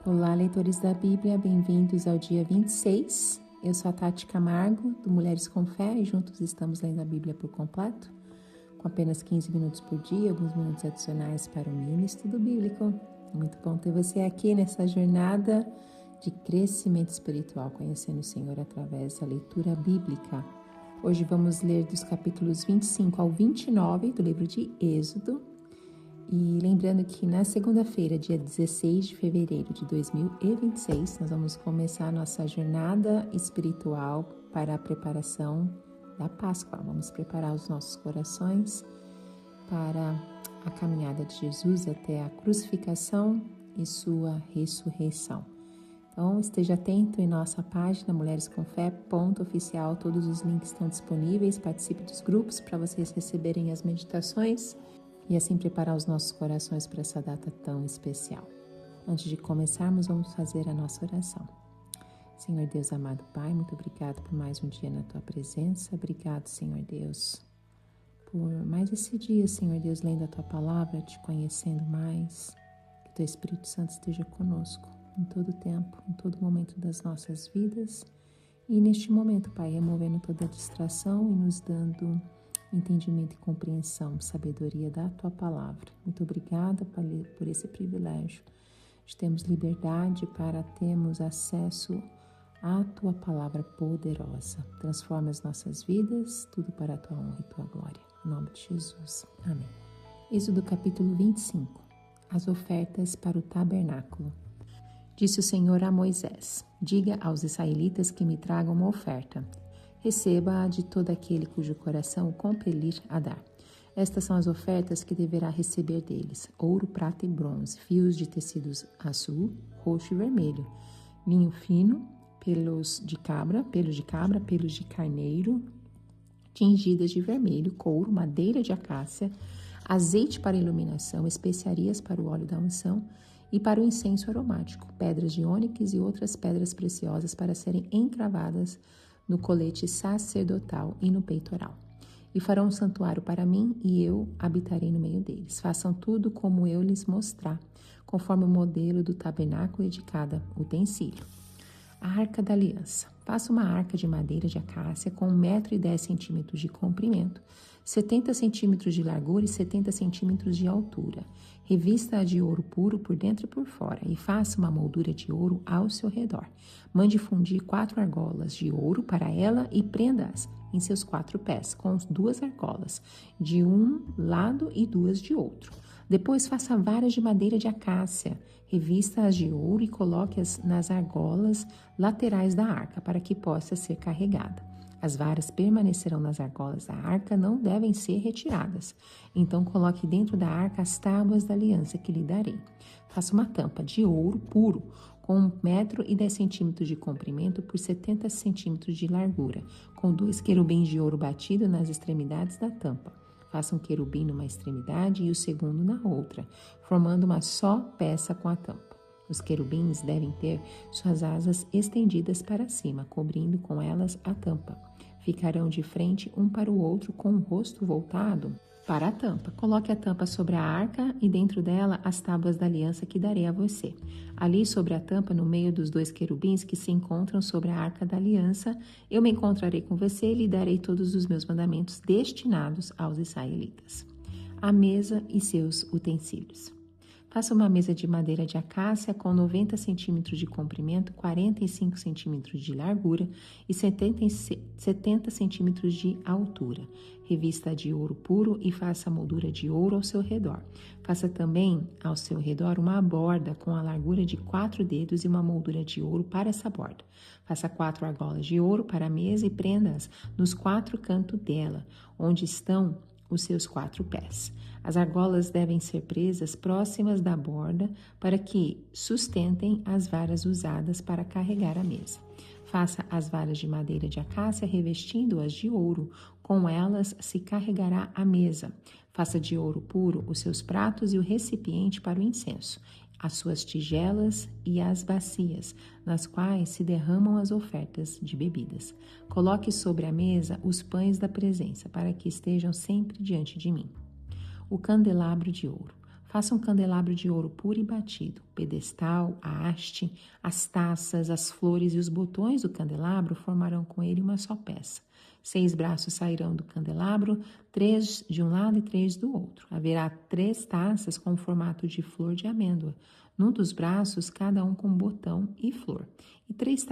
Olá, leitores da Bíblia, bem-vindos ao dia 26. Eu sou a Tati Camargo, do Mulheres com Fé, e juntos estamos lendo a Bíblia por completo, com apenas 15 minutos por dia, alguns minutos adicionais para o mini estudo bíblico. Muito bom ter você aqui nessa jornada de crescimento espiritual, conhecendo o Senhor através da leitura bíblica. Hoje vamos ler dos capítulos 25 ao 29 do livro de Êxodo. E lembrando que na segunda-feira, dia 16 de fevereiro de 2026, nós vamos começar a nossa jornada espiritual para a preparação da Páscoa. Vamos preparar os nossos corações para a caminhada de Jesus até a crucificação e sua ressurreição. Então, esteja atento em nossa página Mulheres com Fé, .oficial. Todos os links estão disponíveis. Participe dos grupos para vocês receberem as meditações e assim preparar os nossos corações para essa data tão especial. Antes de começarmos, vamos fazer a nossa oração. Senhor Deus, amado Pai, muito obrigado por mais um dia na Tua presença. Obrigado, Senhor Deus, por mais esse dia, Senhor Deus, lendo a Tua palavra, te conhecendo mais. Que Teu Espírito Santo esteja conosco em todo tempo, em todo momento das nossas vidas. E neste momento, Pai, removendo toda distração e nos dando entendimento e compreensão, sabedoria da Tua Palavra. Muito obrigada por esse privilégio de termos liberdade para termos acesso à Tua Palavra poderosa. Transforma as nossas vidas, tudo para a Tua honra e Tua glória. Em nome de Jesus. Amém. Êxodo capítulo 25. As ofertas para o tabernáculo. Disse o Senhor a Moisés: diga aos israelitas que me tragam uma oferta. Receba-a de todo aquele cujo coração o compelir a dar. Estas são as ofertas que deverá receber deles: ouro, prata e bronze, fios de tecidos azul, roxo e vermelho, linho fino, pelos de cabra, pelos de carneiro, tingidas de vermelho, couro, madeira de acácia, azeite para iluminação, especiarias para o óleo da unção e para o incenso aromático, pedras de ônix e outras pedras preciosas para serem encravadas no colete sacerdotal e no peitoral. E farão um santuário para mim, e eu habitarei no meio deles. Façam tudo como eu lhes mostrar, conforme o modelo do tabernáculo e de cada utensílio. A arca da aliança. Faça uma arca de madeira de acácia com 1,10 m de comprimento, 70 centímetros de largura e 70 centímetros de altura. Revista-a de ouro puro por dentro e por fora e faça uma moldura de ouro ao seu redor. Mande fundir 4 argolas de ouro para ela e prenda-as em seus 4 pés, com 2 argolas, de um lado e 2 de outro. Depois faça varas de madeira de acácia, revista-as de ouro e coloque-as nas argolas laterais da arca, para que possa ser carregada. As varas permanecerão nas argolas da arca, não devem ser retiradas. Então coloque dentro da arca as tábuas da aliança que lhe darei. Faça uma tampa de ouro puro, com 1,10 m de comprimento por 70 centímetros de largura, com 2 querubins de ouro batido nas extremidades da tampa. Faça um querubim numa extremidade e o segundo na outra, formando uma só peça com a tampa. Os querubins devem ter suas asas estendidas para cima, cobrindo com elas a tampa. Ficarão de frente um para o outro com o rosto voltado para a tampa. Coloque a tampa sobre a arca e dentro dela as tábuas da aliança que darei a você. Ali sobre a tampa, no meio dos 2 querubins que se encontram sobre a arca da aliança, eu me encontrarei com você e lhe darei todos os meus mandamentos destinados aos israelitas. A mesa e seus utensílios. Faça uma mesa de madeira de acácia com 90 centímetros de comprimento, 45 centímetros de largura e 70 centímetros de altura. Revista de ouro puro e faça a moldura de ouro ao seu redor. Faça também ao seu redor uma borda com a largura de 4 dedos e uma moldura de ouro para essa borda. Faça 4 argolas de ouro para a mesa e prenda-as nos 4 cantos dela, onde estão os seus 4 pés. As argolas devem ser presas próximas da borda para que sustentem as varas usadas para carregar a mesa. Faça as varas de madeira de acácia revestindo-as de ouro. Com elas se carregará a mesa. Faça de ouro puro os seus pratos e o recipiente para o incenso, as suas tigelas e as bacias, nas quais se derramam as ofertas de bebidas. Coloque sobre a mesa os pães da presença, para que estejam sempre diante de mim. O candelabro de ouro. Faça um candelabro de ouro puro e batido. O pedestal, a haste, as taças, as flores e os botões do candelabro formarão com ele uma só peça. 6 braços sairão do candelabro, 3 de um lado e 3 do outro. Haverá 3 taças com formato de flor de amêndoa. Num dos braços, cada um com botão e flor. E 3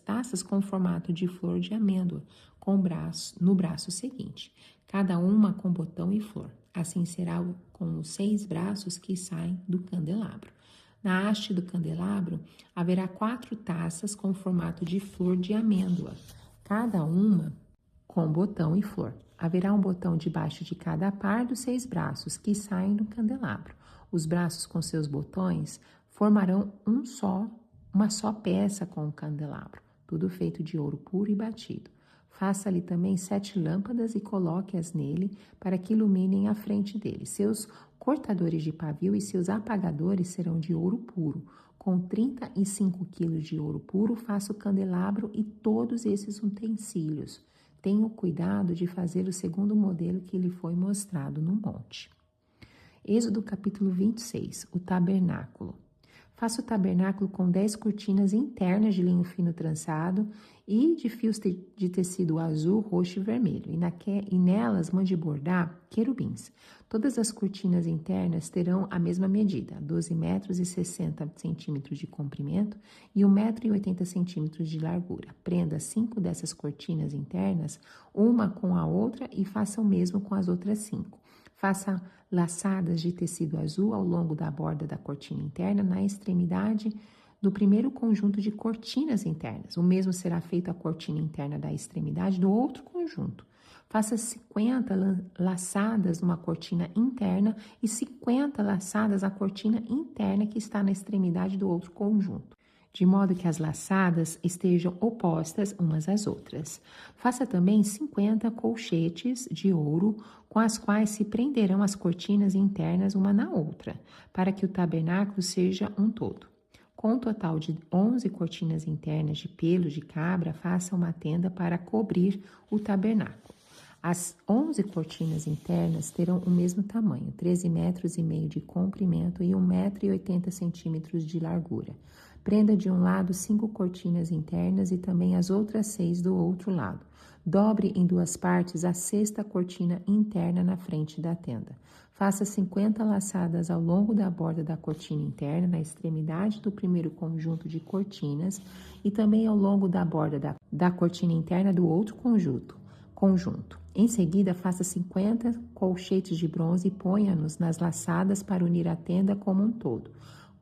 taças com formato de flor de amêndoa, no braço seguinte. Cada uma com botão e flor. Assim será com os 6 braços que saem do candelabro. Na haste do candelabro, haverá 4 taças com formato de flor de amêndoa, cada uma com botão e flor. Haverá um botão debaixo de cada par dos 6 braços que saem do candelabro. Os braços com seus botões formarão uma só peça com o candelabro, tudo feito de ouro puro e batido. Faça-lhe também 7 lâmpadas e coloque-as nele para que iluminem a frente dele. Seus cortadores de pavio e seus apagadores serão de ouro puro. Com 35 quilos de ouro puro, faça o candelabro e todos esses utensílios. Tenha o cuidado de fazer o segundo modelo que lhe foi mostrado no monte. Êxodo capítulo 26, o tabernáculo. Faça o tabernáculo com 10 cortinas internas de linho fino trançado e de fios de tecido azul, roxo e vermelho. E nelas mande bordar querubins. Todas as cortinas internas terão a mesma medida, 12 metros e 60 centímetros de comprimento e 1 metro e 80 centímetros de largura. Prenda 5 dessas cortinas internas, uma com a outra, e faça o mesmo com as outras 5. Faça laçadas de tecido azul ao longo da borda da cortina interna na extremidade do primeiro conjunto de cortinas internas. O mesmo será feito à cortina interna da extremidade do outro conjunto. Faça 50 laçadas numa cortina interna e 50 laçadas à cortina interna que está na extremidade do outro conjunto, de modo que as laçadas estejam opostas umas às outras. Faça também 50 colchetes de ouro com as quais se prenderão as cortinas internas uma na outra, para que o tabernáculo seja um todo. Com um total de 11 cortinas internas de pelo de cabra, faça uma tenda para cobrir o tabernáculo. As 11 cortinas internas terão o mesmo tamanho, 13 metros e meio de comprimento e 1 metro e 80 centímetros de largura. Prenda de um lado 5 cortinas internas e também as outras 6 do outro lado. Dobre em 2 partes a 6ª cortina interna na frente da tenda. Faça 50 laçadas ao longo da borda da cortina interna, na extremidade do primeiro conjunto de cortinas e também ao longo da borda da cortina interna do outro conjunto. Em seguida, faça 50 colchetes de bronze e ponha-nos nas laçadas para unir a tenda como um todo.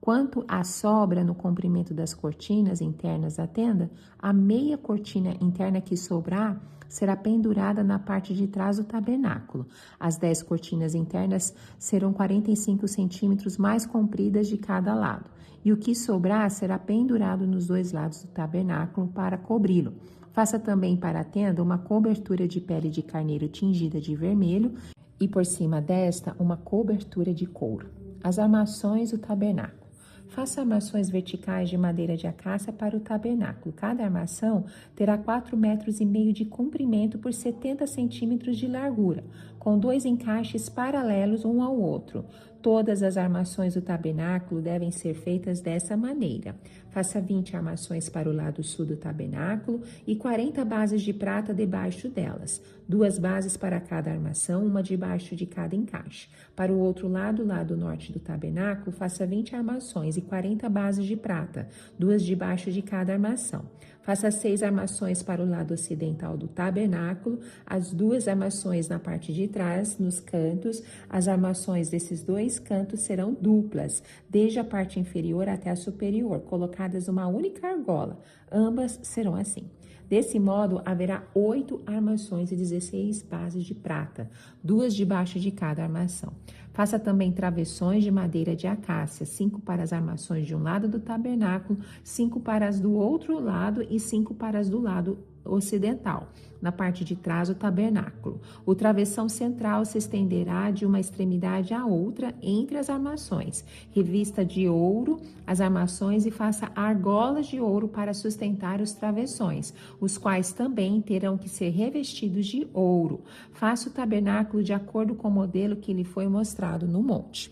Quanto à sobra no comprimento das cortinas internas da tenda, a meia cortina interna que sobrar será pendurada na parte de trás do tabernáculo. As 10 cortinas internas serão 45 centímetros mais compridas de cada lado, e o que sobrar será pendurado nos 2 lados do tabernáculo para cobri-lo. Faça também para a tenda uma cobertura de pele de carneiro tingida de vermelho e por cima desta uma cobertura de couro. As armações do tabernáculo. Faça armações verticais de madeira de acácia para o tabernáculo. Cada armação terá 4,5 metros de comprimento por 70 centímetros de largura, com 2 encaixes paralelos um ao outro. Todas as armações do tabernáculo devem ser feitas dessa maneira. Faça 20 armações para o lado sul do tabernáculo e 40 bases de prata debaixo delas. 2 bases para cada armação, uma debaixo de cada encaixe. Para o outro lado norte do tabernáculo, faça 20 armações e 40 bases de prata, 2 debaixo de cada armação. Faça 6 armações para o lado ocidental do tabernáculo, as 2 armações na parte de trás, nos cantos. As armações desses 2 cantos serão duplas, desde a parte inferior até a superior, colocadas numa única argola. Ambas serão assim. Desse modo, haverá 8 armações e 16 bases de prata, 2 debaixo de cada armação. Faça também travessões de madeira de acácia, 5 para as armações de um lado do tabernáculo, 5 para as do outro lado e 5 para as do lado ocidental, na parte de trás do tabernáculo. O travessão central se estenderá de uma extremidade à outra entre as armações. Revista de ouro as armações e faça argolas de ouro para sustentar os travessões, os quais também terão que ser revestidos de ouro. Faça o tabernáculo de acordo com o modelo que lhe foi mostrado no monte.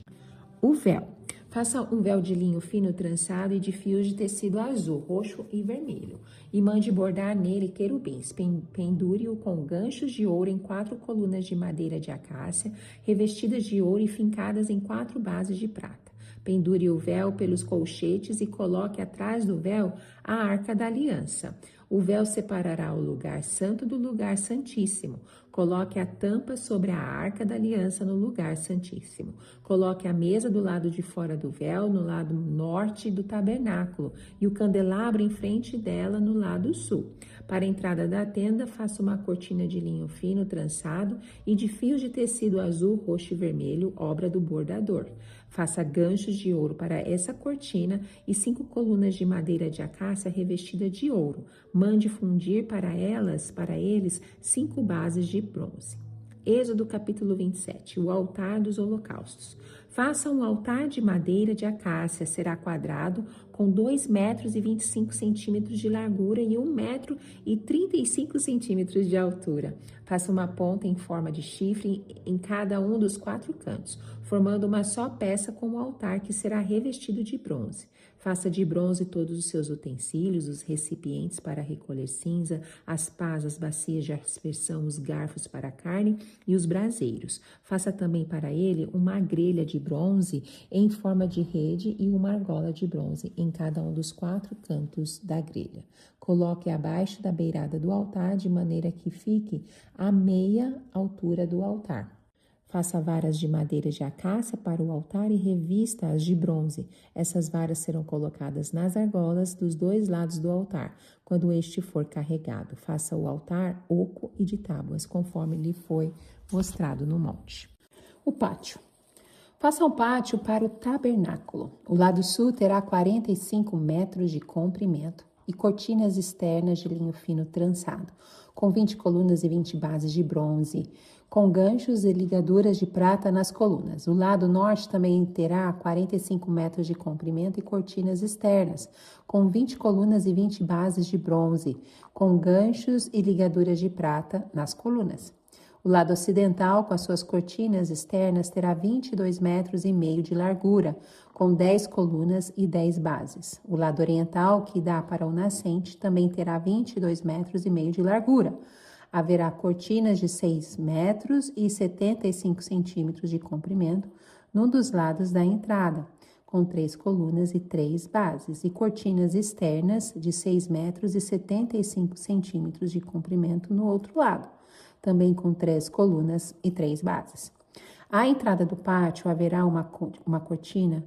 O véu. Faça um véu de linho fino trançado e de fios de tecido azul, roxo e vermelho. E mande bordar nele querubins. Pendure-o com ganchos de ouro em 4 colunas de madeira de acácia, revestidas de ouro e fincadas em 4 bases de prata. Pendure o véu pelos colchetes e coloque atrás do véu a arca da aliança. O véu separará o lugar santo do lugar santíssimo. Coloque a tampa sobre a arca da aliança no lugar santíssimo. Coloque a mesa do lado de fora do véu, no lado norte do tabernáculo, e o candelabro em frente dela no lado sul. Para a entrada da tenda, faça uma cortina de linho fino trançado e de fios de tecido azul, roxo e vermelho, obra do bordador. Faça ganchos de ouro para essa cortina e 5 colunas de madeira de acácia revestida de ouro. Mande fundir para eles 5 bases de bronze. Êxodo capítulo 27, o altar dos holocaustos. Faça um altar de madeira de acácia, será quadrado, com 2 metros e 25 centímetros de largura e 1 metro e 35 centímetros de altura. Faça uma ponta em forma de chifre em cada um dos 4 cantos, formando uma só peça com o altar que será revestido de bronze. Faça de bronze todos os seus utensílios, os recipientes para recolher cinza, as pás, as bacias de aspersão, os garfos para a carne e os braseiros. Faça também para ele uma grelha de bronze em forma de rede e uma argola de bronze em cada um dos 4 cantos da grelha. Coloque abaixo da beirada do altar de maneira que fique à meia altura do altar. Faça varas de madeira de acácia para o altar e revista-as de bronze. Essas varas serão colocadas nas argolas dos 2 lados do altar, quando este for carregado. Faça o altar oco e de tábuas, conforme lhe foi mostrado no monte. O pátio. Faça um pátio para o tabernáculo. O lado sul terá 45 metros de comprimento e cortinas externas de linho fino trançado, com 20 colunas e 20 bases de bronze, com ganchos e ligaduras de prata nas colunas. O lado norte também terá 45 metros de comprimento e cortinas externas, com 20 colunas e 20 bases de bronze, com ganchos e ligaduras de prata nas colunas. O lado ocidental, com as suas cortinas externas, terá 22 metros e meio de largura, com 10 colunas e 10 bases. O lado oriental, que dá para o nascente, também terá 22 metros e meio de largura. Haverá cortinas de 6 metros e 75 centímetros de comprimento num dos lados da entrada, com 3 colunas e 3 bases, e cortinas externas de 6 metros e 75 centímetros de comprimento no outro lado, também com 3 colunas e 3 bases. À entrada do pátio haverá uma cortina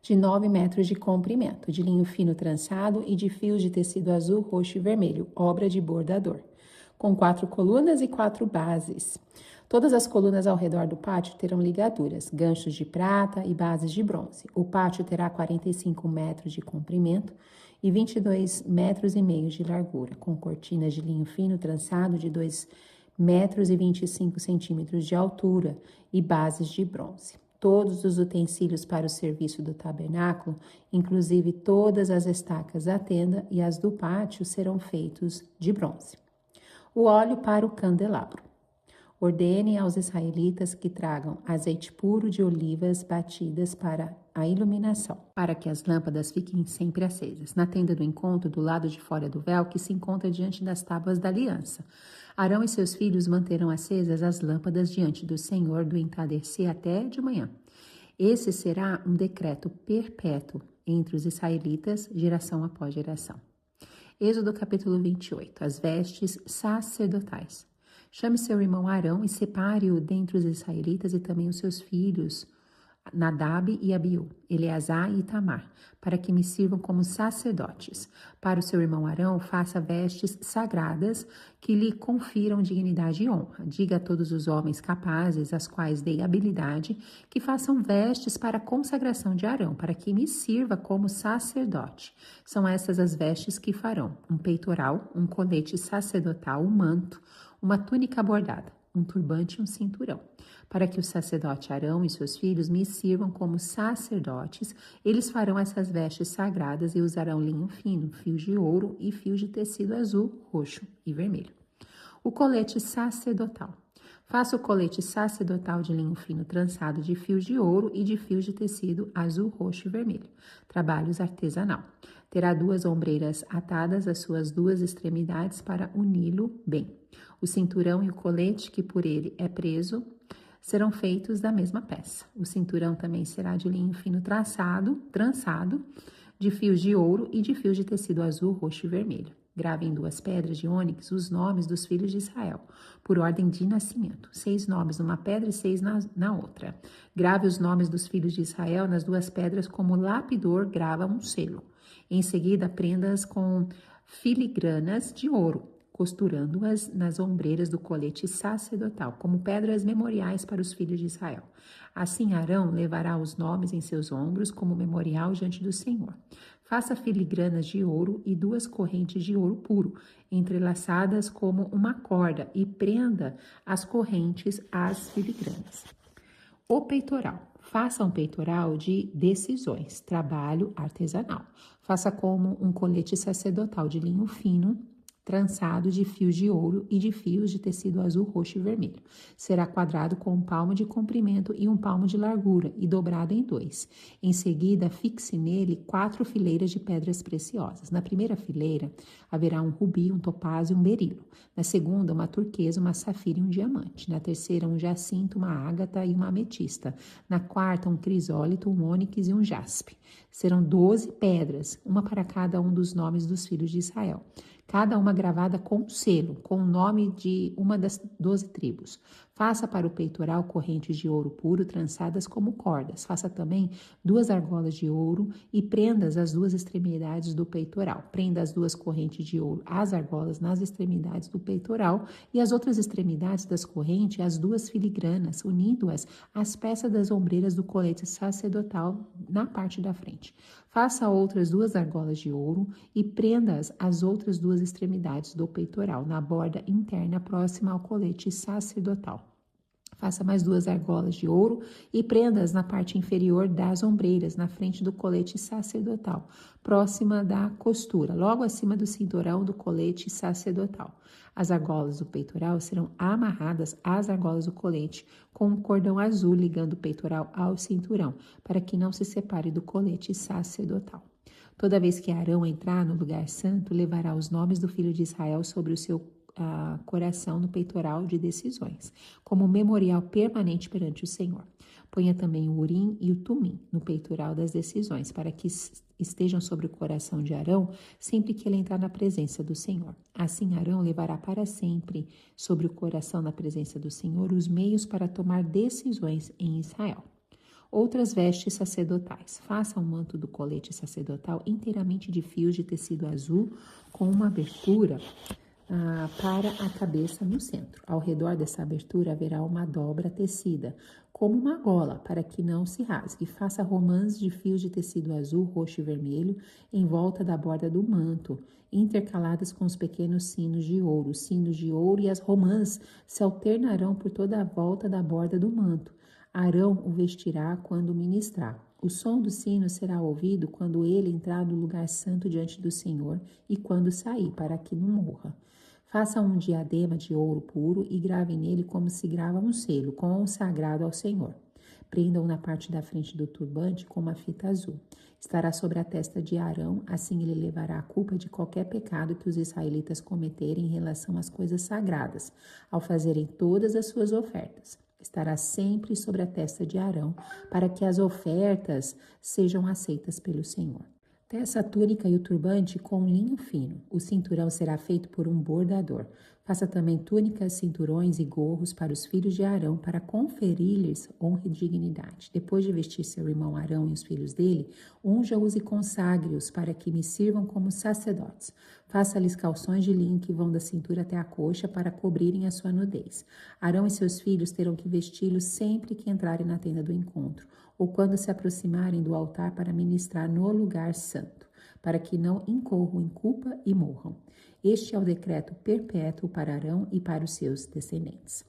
de 9 metros de comprimento, de linho fino trançado e de fios de tecido azul, roxo e vermelho, obra de bordador, com 4 colunas e 4 bases. Todas as colunas ao redor do pátio terão ligaduras, ganchos de prata e bases de bronze. O pátio terá 45 metros de comprimento e 22 metros e meio de largura, com cortinas de linho fino trançado de 2 metros e 25 centímetros de altura e bases de bronze. Todos os utensílios para o serviço do tabernáculo, inclusive todas as estacas da tenda e as do pátio, serão feitos de bronze. O óleo para o candelabro. Ordene aos israelitas que tragam azeite puro de olivas batidas para a iluminação, para que as lâmpadas fiquem sempre acesas. Na tenda do encontro, do lado de fora do véu, que se encontra diante das tábuas da aliança, Arão e seus filhos manterão acesas as lâmpadas diante do Senhor do entardecer até de manhã. Esse será um decreto perpétuo entre os israelitas, geração após geração. Êxodo capítulo 28. As vestes sacerdotais. Chame seu irmão Arão e separe-o dentre os israelitas e também os seus filhos, Nadab e Abiú, Eleazar e Itamar, para que me sirvam como sacerdotes. Para o seu irmão Arão, faça vestes sagradas que lhe confiram dignidade e honra. Diga a todos os homens capazes, às quais dei habilidade, que façam vestes para a consagração de Arão, para que me sirva como sacerdote. São essas as vestes que farão: um peitoral, um colete sacerdotal, um manto, uma túnica bordada, um turbante e um cinturão. Para que o sacerdote Arão e seus filhos me sirvam como sacerdotes, eles farão essas vestes sagradas e usarão linho fino, fios de ouro e fios de tecido azul, roxo e vermelho. O colete sacerdotal. Faça o colete sacerdotal de linho fino trançado de fios de ouro e de fios de tecido azul, roxo e vermelho. Trabalhos artesanal. Terá 2 ombreiras atadas às suas 2 extremidades para uni-lo bem. O cinturão e o colete que por ele é preso serão feitos da mesma peça. O cinturão também será de linho fino trançado de fios de ouro e de fios de tecido azul, roxo e vermelho. Grave em 2 pedras de ônix os nomes dos filhos de Israel, por ordem de nascimento. 6 nomes numa pedra e 6 na outra. Grave os nomes dos filhos de Israel nas 2 pedras como o lapidor grava um selo. Em seguida, prenda-as com filigranas de ouro, costurando-as nas ombreiras do colete sacerdotal, como pedras memoriais para os filhos de Israel. Assim, Arão levará os nomes em seus ombros como memorial diante do Senhor. Faça filigranas de ouro e 2 correntes de ouro puro, entrelaçadas como uma corda, e prenda as correntes às filigranas. O peitoral. Faça um peitoral de decisões, trabalho artesanal. Faça como um colete sacerdotal de linho fino, trançado de fios de ouro e de fios de tecido azul, roxo e vermelho. Será quadrado com 1 palmo de comprimento e 1 palmo de largura e dobrado em 2. Em seguida, fixe nele 4 fileiras de pedras preciosas. Na primeira fileira, haverá um rubi, um topázio e um berilo. Na segunda, uma turquesa, uma safira e um diamante. Na terceira, um jacinto, uma ágata e uma ametista. Na quarta, um crisólito, um ônix e um jaspe. Serão 12 pedras, uma para cada um dos nomes dos filhos de Israel. Cada uma gravada com um selo, com o nome de uma das 12 tribos. Faça para o peitoral correntes de ouro puro trançadas como cordas. Faça também 2 argolas de ouro e prenda-as às 2 extremidades do peitoral. Prenda as 2 correntes de ouro às argolas nas extremidades do peitoral e as outras extremidades das correntes às 2 filigranas, unindo-as às peças das ombreiras do colete sacerdotal na parte da frente. Faça outras 2 argolas de ouro e prenda-as às outras 2 extremidades do peitoral, na borda interna próxima ao colete sacerdotal. Faça mais 2 argolas de ouro e prenda-as na parte inferior das ombreiras, na frente do colete sacerdotal, próxima da costura, logo acima do cinturão do colete sacerdotal. As argolas do peitoral serão amarradas às argolas do colete com um cordão azul ligando o peitoral ao cinturão, para que não se separe do colete sacerdotal. Toda vez que Arão entrar no lugar santo, levará os nomes do filho de Israel sobre o seu coração no peitoral de decisões, como memorial permanente perante o Senhor. Ponha também o Urim e o Tumim no peitoral das decisões, para que estejam sobre o coração de Arão sempre que ele entrar na presença do Senhor. Assim, Arão levará para sempre sobre o coração na presença do Senhor os meios para tomar decisões em Israel. Outras vestes sacerdotais. Faça um manto do colete sacerdotal inteiramente de fios de tecido azul, com uma abertura para a cabeça no centro. Ao redor dessa abertura haverá uma dobra tecida, como uma gola, para que não se rasgue. Faça romãs de fios de tecido azul, roxo e vermelho em volta da borda do manto, intercaladas com os pequenos sinos de ouro. Os sinos de ouro e as romãs se alternarão por toda a volta da borda do manto. Arão o vestirá quando ministrar. O som do sino será ouvido quando ele entrar no lugar santo diante do Senhor e quando sair, para que não morra. Faça um diadema de ouro puro e grave nele como se grava um selo, consagrado ao Senhor. Prenda-o na parte da frente do turbante com uma fita azul. Estará sobre a testa de Arão, assim ele levará a culpa de qualquer pecado que os israelitas cometerem em relação às coisas sagradas, ao fazerem todas as suas ofertas. Estará sempre sobre a testa de Arão, para que as ofertas sejam aceitas pelo Senhor. Teça a túnica e o turbante com linho fino. O cinturão será feito por um bordador. Faça também túnicas, cinturões e gorros para os filhos de Arão, para conferir-lhes honra e dignidade. Depois de vestir seu irmão Arão e os filhos dele, unja-os e consagre-os para que me sirvam como sacerdotes. Faça-lhes calções de linho que vão da cintura até a coxa para cobrirem a sua nudez. Arão e seus filhos terão que vesti-los sempre que entrarem na tenda do encontro, ou quando se aproximarem do altar para ministrar no lugar santo, para que não incorram em culpa e morram. Este é o decreto perpétuo para Arão e para os seus descendentes.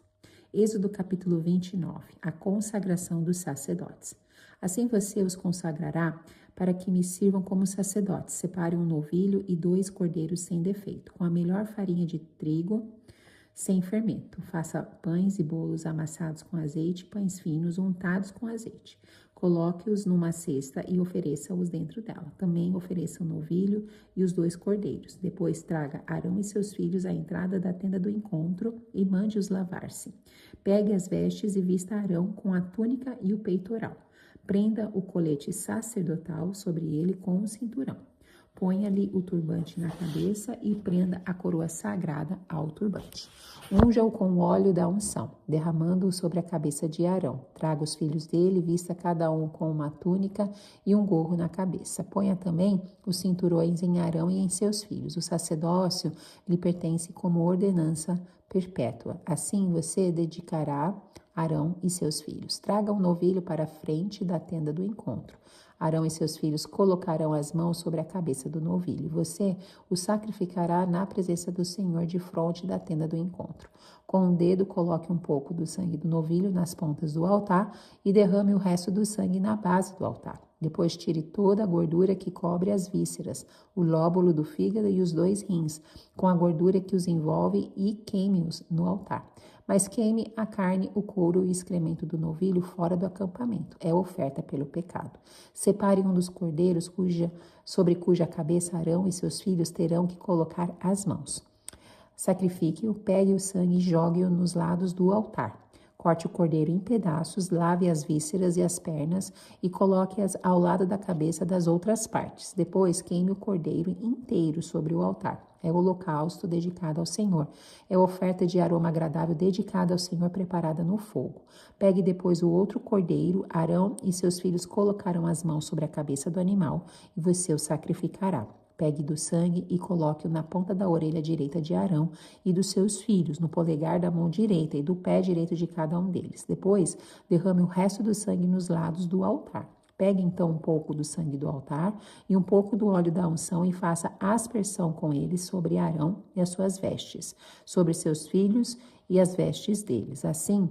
Êxodo capítulo 29, a consagração dos sacerdotes. Assim você os consagrará para que me sirvam como sacerdotes. Separe um novilho e 2 cordeiros sem defeito, com a melhor farinha de trigo. sem fermento. Faça pães e bolos amassados com azeite, pães finos untados com azeite. Coloque-os numa cesta e ofereça-os dentro dela. Também ofereça o novilho e os 2 cordeiros. Depois traga Arão e seus filhos à entrada da tenda do encontro e mande-os lavar-se. Pegue as vestes e vista Arão com a túnica e o peitoral. Prenda o colete sacerdotal sobre ele com o cinturão. Ponha-lhe o turbante na cabeça e prenda a coroa sagrada ao turbante. Unja-o com o óleo da unção, derramando-o sobre a cabeça de Arão. Traga os filhos dele, vista cada um com uma túnica e um gorro na cabeça. Ponha também os cinturões em Arão e em seus filhos. O sacerdócio lhe pertence como ordenança perpétua. Assim você dedicará Arão e seus filhos. Traga um novilho para a frente da tenda do encontro. Arão e seus filhos colocarão as mãos sobre a cabeça do novilho. Você o sacrificará na presença do Senhor de fronte da tenda do encontro. Com um dedo, coloque um pouco do sangue do novilho nas pontas do altar e derrame o resto do sangue na base do altar. Depois tire toda a gordura que cobre as vísceras, o lóbulo do fígado e os 2 rins, com a gordura que os envolve e queime-os no altar. Mas queime a carne, o couro e o excremento do novilho fora do acampamento. É oferta pelo pecado. Separe um dos cordeiros sobre cuja cabeça Arão e seus filhos terão que colocar as mãos. Sacrifique-o, pegue o sangue e jogue-o nos lados do altar. Corte o cordeiro em pedaços, lave as vísceras e as pernas e coloque-as ao lado da cabeça das outras partes. Depois, queime o cordeiro inteiro sobre o altar. É o holocausto dedicado ao Senhor. É oferta de aroma agradável dedicada ao Senhor, preparada no fogo. Pegue depois o outro cordeiro. Arão e seus filhos colocarão as mãos sobre a cabeça do animal e você o sacrificará. Pegue do sangue e coloque-o na ponta da orelha direita de Arão e dos seus filhos, no polegar da mão direita e do pé direito de cada um deles. Depois, derrame o resto do sangue nos lados do altar. Pegue então um pouco do sangue do altar e um pouco do óleo da unção e faça aspersão com ele sobre Arão e as suas vestes, sobre seus filhos e as vestes deles. Assim,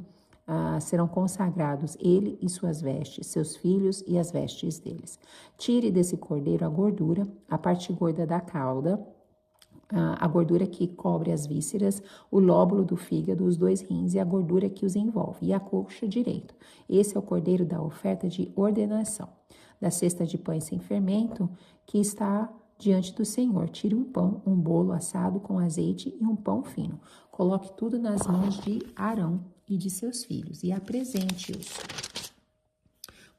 serão consagrados ele e suas vestes, seus filhos e as vestes deles. Tire desse cordeiro a gordura, a parte gorda da cauda, a gordura que cobre as vísceras, o lóbulo do fígado, os 2 rins e a gordura que os envolve, e a coxa direita. Esse é o cordeiro da oferta de ordenação. Da cesta de pães sem fermento que está diante do Senhor, tire um pão, um bolo assado com azeite e um pão fino. Coloque tudo nas mãos de Arão e de seus filhos e apresente-os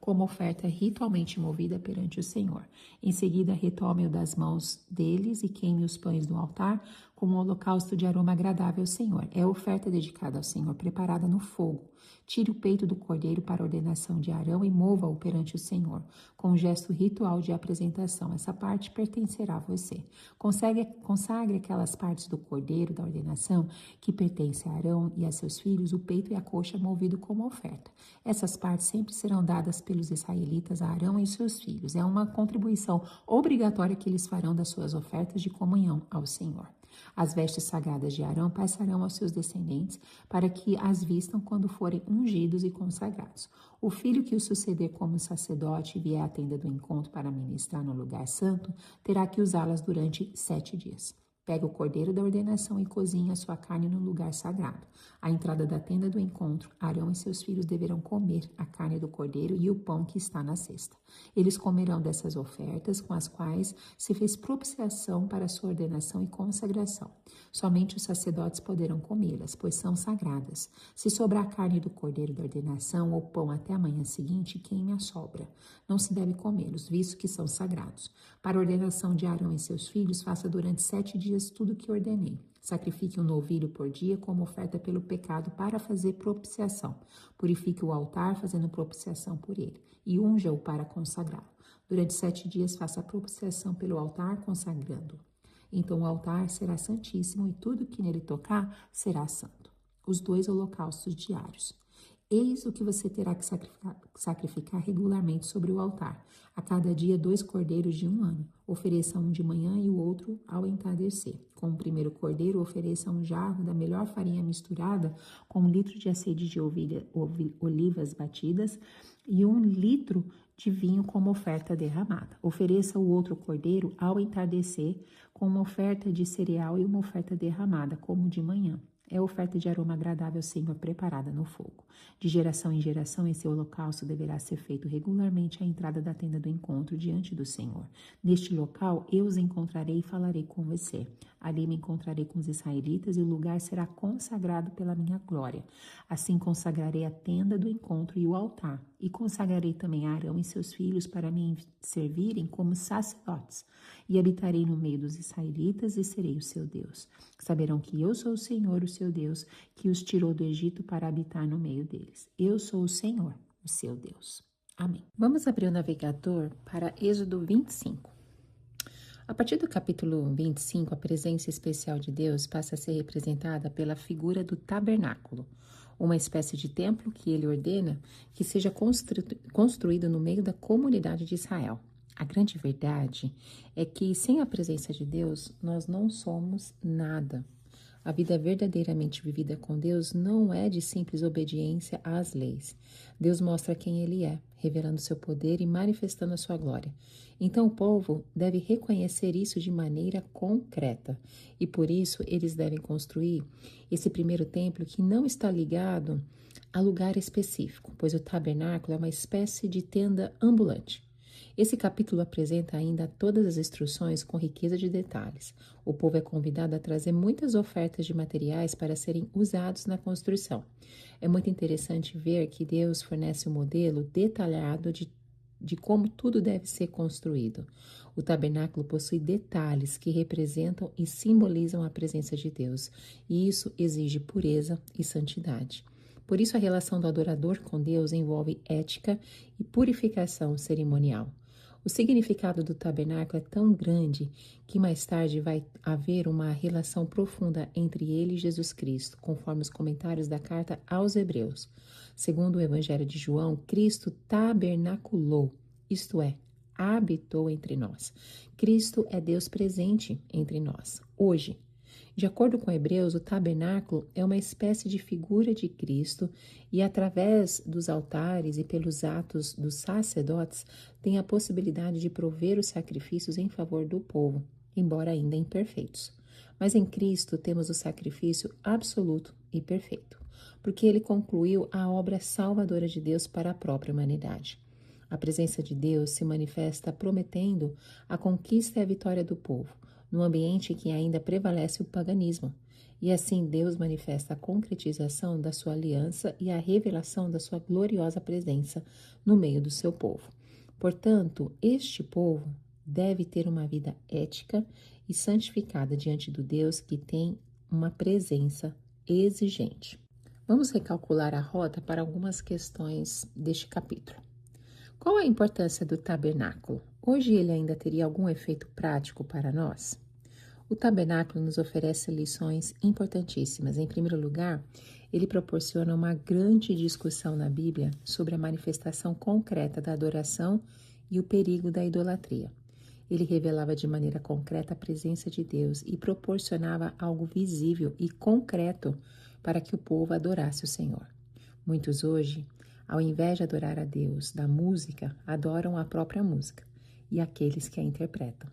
como oferta ritualmente movida perante o Senhor. Em seguida, retome-o das mãos deles e queime os pães no altar como um holocausto de aroma agradável ao Senhor. É a oferta dedicada ao Senhor, preparada no fogo. Tire o peito do cordeiro para a ordenação de Arão e mova-o perante o Senhor, com um gesto ritual de apresentação. Essa parte pertencerá a você. Consagre aquelas partes do cordeiro da ordenação que pertencem a Arão e a seus filhos, o peito e a coxa movido como oferta. Essas partes sempre serão dadas pelos israelitas a Arão e seus filhos. É uma contribuição obrigatória que eles farão das suas ofertas de comunhão ao Senhor. As vestes sagradas de Arão passarão aos seus descendentes para que as vistam quando forem ungidos e consagrados. O filho que o suceder como sacerdote e vier à tenda do encontro para ministrar no lugar santo, terá que usá-las durante 7 dias. Pega o cordeiro da ordenação e cozinha a sua carne no lugar sagrado. À entrada da tenda do encontro, Arão e seus filhos deverão comer a carne do cordeiro e o pão que está na cesta. Eles comerão dessas ofertas com as quais se fez propiciação para a sua ordenação e consagração. Somente os sacerdotes poderão comê-las, pois são sagradas. Se sobrar a carne do cordeiro da ordenação ou pão até a manhã seguinte, queime a sobra. Não se deve comê-los, visto que são sagrados. Para a ordenação de Arão e seus filhos, faça durante 7 dias tudo o que ordenei. Sacrifique um novilho por dia como oferta pelo pecado para fazer propiciação. Purifique o altar fazendo propiciação por ele e unja-o para consagrá-lo. Durante 7 dias faça a propiciação pelo altar consagrando-o. Então o altar será santíssimo e tudo que nele tocar será santo. Os 2 holocaustos diários. Eis o que você terá que sacrificar regularmente sobre o altar. A cada dia 2 cordeiros de 1 ano. Ofereça um de manhã e o outro ao entardecer. Com o primeiro cordeiro, ofereça um jarro da melhor farinha misturada com 1 litro de azeite de olivas batidas e 1 litro de vinho como oferta derramada. Ofereça o outro cordeiro ao entardecer com uma oferta de cereal e uma oferta derramada, como de manhã. É oferta de aroma agradável ao Senhor preparada no fogo. De geração em geração, esse holocausto deverá ser feito regularmente à entrada da tenda do encontro diante do Senhor. Neste local, eu os encontrarei e falarei com você. Ali me encontrarei com os israelitas e o lugar será consagrado pela minha glória. Assim consagrarei a tenda do encontro e o altar, e consagrarei também Arão e seus filhos para me servirem como sacerdotes. E habitarei no meio dos israelitas e serei o seu Deus. Saberão que eu sou o Senhor, o seu Deus, que os tirou do Egito para habitar no meio deles. Eu sou o Senhor, o seu Deus. Amém. Vamos abrir o navegador para Êxodo 25. A partir do capítulo 25, a presença especial de Deus passa a ser representada pela figura do tabernáculo, uma espécie de templo que ele ordena que seja construído no meio da comunidade de Israel. A grande verdade é que, sem a presença de Deus, nós não somos nada. A vida verdadeiramente vivida com Deus não é de simples obediência às leis. Deus mostra quem Ele é, revelando seu poder e manifestando a sua glória. Então o povo deve reconhecer isso de maneira concreta. E por isso eles devem construir esse primeiro templo que não está ligado a lugar específico, pois o tabernáculo é uma espécie de tenda ambulante. Esse capítulo apresenta ainda todas as instruções com riqueza de detalhes. O povo é convidado a trazer muitas ofertas de materiais para serem usados na construção. É muito interessante ver que Deus fornece um modelo detalhado de como tudo deve ser construído. O tabernáculo possui detalhes que representam e simbolizam a presença de Deus, e isso exige pureza e santidade. Por isso, a relação do adorador com Deus envolve ética e purificação cerimonial. O significado do tabernáculo é tão grande que mais tarde vai haver uma relação profunda entre ele e Jesus Cristo, conforme os comentários da carta aos Hebreus. Segundo o Evangelho de João, Cristo tabernaculou, isto é, habitou entre nós. Cristo é Deus presente entre nós, hoje. De acordo com Hebreus, o tabernáculo é uma espécie de figura de Cristo e, através dos altares e pelos atos dos sacerdotes, tem a possibilidade de prover os sacrifícios em favor do povo, embora ainda imperfeitos. Mas em Cristo temos o sacrifício absoluto e perfeito, porque ele concluiu a obra salvadora de Deus para a própria humanidade. A presença de Deus se manifesta prometendo a conquista e a vitória do povo, num ambiente em que ainda prevalece o paganismo. E assim Deus manifesta a concretização da sua aliança e a revelação da sua gloriosa presença no meio do seu povo. Portanto, este povo deve ter uma vida ética e santificada diante do Deus que tem uma presença exigente. Vamos recalcular a rota para algumas questões deste capítulo. Qual a importância do tabernáculo? Hoje ele ainda teria algum efeito prático para nós? O tabernáculo nos oferece lições importantíssimas. Em primeiro lugar, ele proporciona uma grande discussão na Bíblia sobre a manifestação concreta da adoração e o perigo da idolatria. Ele revelava de maneira concreta a presença de Deus e proporcionava algo visível e concreto para que o povo adorasse o Senhor. Muitos hoje, ao invés de adorar a Deus da música, adoram a própria música e aqueles que a interpretam.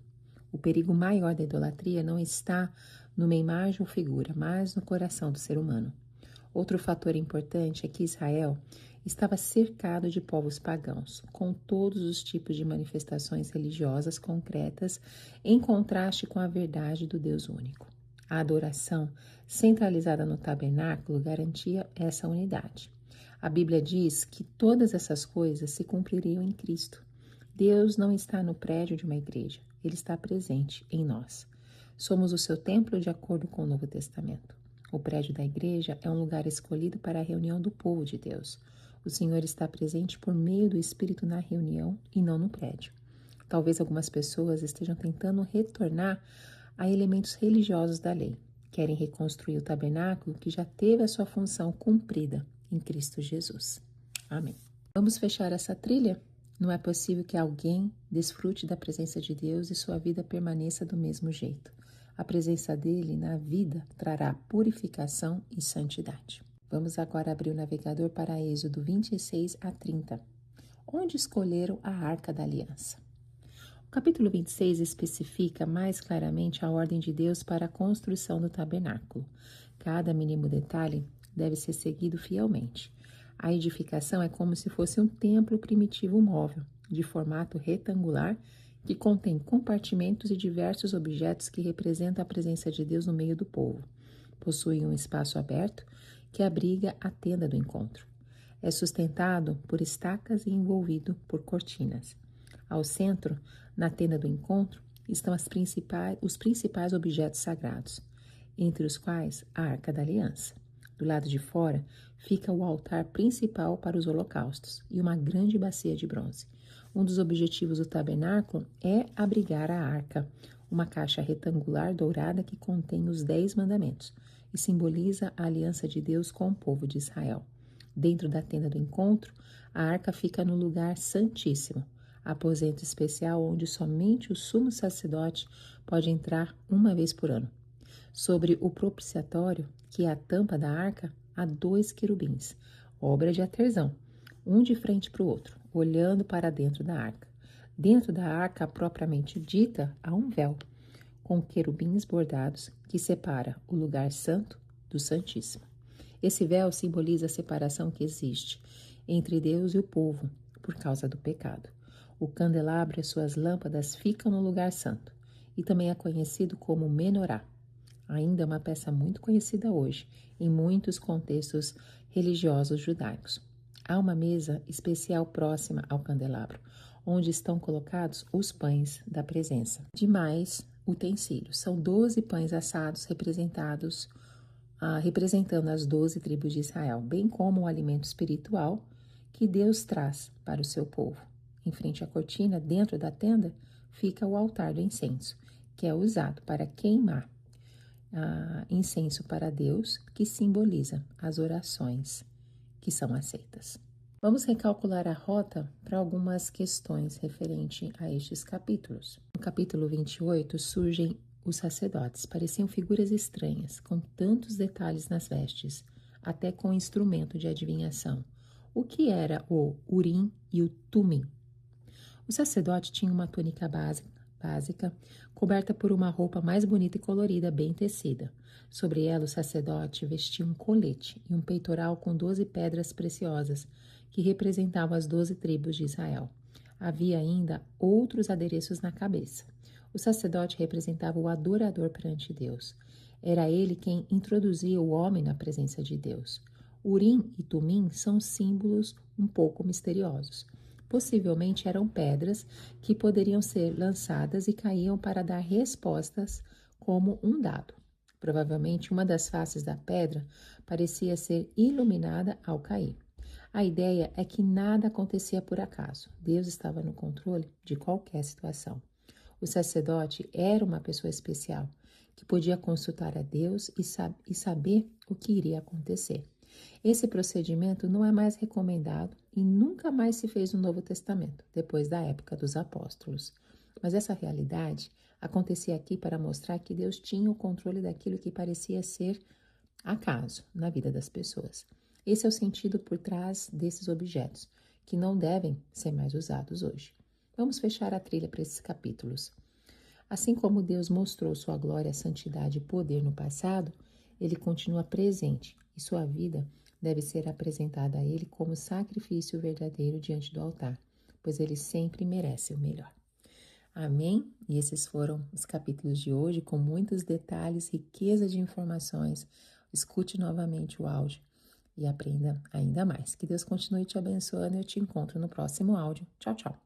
O perigo maior da idolatria não está numa imagem ou figura, mas no coração do ser humano. Outro fator importante é que Israel estava cercado de povos pagãos, com todos os tipos de manifestações religiosas concretas, em contraste com a verdade do Deus único. A adoração centralizada no tabernáculo garantia essa unidade. A Bíblia diz que todas essas coisas se cumpririam em Cristo. Deus não está no prédio de uma igreja, Ele está presente em nós. Somos o seu templo de acordo com o Novo Testamento. O prédio da igreja é um lugar escolhido para a reunião do povo de Deus. O Senhor está presente por meio do Espírito na reunião e não no prédio. Talvez algumas pessoas estejam tentando retornar a elementos religiosos da lei. Querem reconstruir o tabernáculo que já teve a sua função cumprida em Cristo Jesus. Amém. Vamos fechar essa trilha? Não é possível que alguém desfrute da presença de Deus e sua vida permaneça do mesmo jeito. A presença dele na vida trará purificação e santidade. Vamos agora abrir o navegador para Êxodo 26 a 30, onde escolheram a Arca da Aliança. O capítulo 26 especifica mais claramente a ordem de Deus para a construção do tabernáculo. Cada mínimo detalhe deve ser seguido fielmente. A edificação é como se fosse um templo primitivo móvel, de formato retangular, que contém compartimentos e diversos objetos que representam a presença de Deus no meio do povo. Possui um espaço aberto que abriga a tenda do encontro. É sustentado por estacas e envolvido por cortinas. Ao centro, na tenda do encontro, estão os principais objetos sagrados, entre os quais a Arca da Aliança. Do lado de fora fica o altar principal para os holocaustos e uma grande bacia de bronze. Um dos objetivos do tabernáculo é abrigar a arca, uma caixa retangular dourada que contém os 10 mandamentos e simboliza a aliança de Deus com o povo de Israel. Dentro da tenda do encontro, a arca fica no lugar santíssimo, aposento especial onde somente o sumo sacerdote pode entrar uma vez por ano. Sobre o propiciatório, que é a tampa da arca, há 2 querubins, obra de artesão, um de frente para o outro, olhando para dentro da arca. Dentro da arca propriamente dita, há um véu, com querubins bordados, que separa o lugar santo do santíssimo. Esse véu simboliza a separação que existe entre Deus e o povo, por causa do pecado. O candelabro e suas lâmpadas ficam no lugar santo, e também é conhecido como menorá. Ainda é uma peça muito conhecida hoje, em muitos contextos religiosos judaicos. Há uma mesa especial próxima ao candelabro, onde estão colocados os pães da presença. Demais utensílios. São 12 pães assados representando as 12 tribos de Israel, bem como o alimento espiritual que Deus traz para o seu povo. Em frente à cortina, dentro da tenda, fica o altar do incenso, que é usado para queimar incenso para Deus, que simboliza as orações que são aceitas. Vamos recalcular a rota para algumas questões referente a estes capítulos. No capítulo 28 surgem os sacerdotes, pareciam figuras estranhas, com tantos detalhes nas vestes, até com instrumento de adivinhação. O que era o Urim e o Tumim? O sacerdote tinha uma túnica básica, coberta por uma roupa mais bonita e colorida, bem tecida. Sobre ela, o sacerdote vestia um colete e um peitoral com 12 pedras preciosas, que representavam as 12 tribos de Israel. Havia ainda outros adereços na cabeça. O sacerdote representava o adorador perante Deus. Era ele quem introduzia o homem na presença de Deus. Urim e Tumim são símbolos um pouco misteriosos. Possivelmente eram pedras que poderiam ser lançadas e caíam para dar respostas como um dado. Provavelmente uma das faces da pedra parecia ser iluminada ao cair. A ideia é que nada acontecia por acaso. Deus estava no controle de qualquer situação. O sacerdote era uma pessoa especial, que podia consultar a Deus e saber o que iria acontecer. Esse procedimento não é mais recomendado e nunca mais se fez no Novo Testamento, depois da época dos apóstolos. Mas essa realidade acontecia aqui para mostrar que Deus tinha o controle daquilo que parecia ser acaso na vida das pessoas. Esse é o sentido por trás desses objetos, que não devem ser mais usados hoje. Vamos fechar a trilha para esses capítulos. Assim como Deus mostrou sua glória, santidade e poder no passado, ele continua presente e sua vida deve ser apresentada a ele como sacrifício verdadeiro diante do altar, pois ele sempre merece o melhor. Amém? E esses foram os capítulos de hoje, com muitos detalhes, riqueza de informações. Escute novamente o áudio e aprenda ainda mais. Que Deus continue te abençoando e eu te encontro no próximo áudio. Tchau, tchau.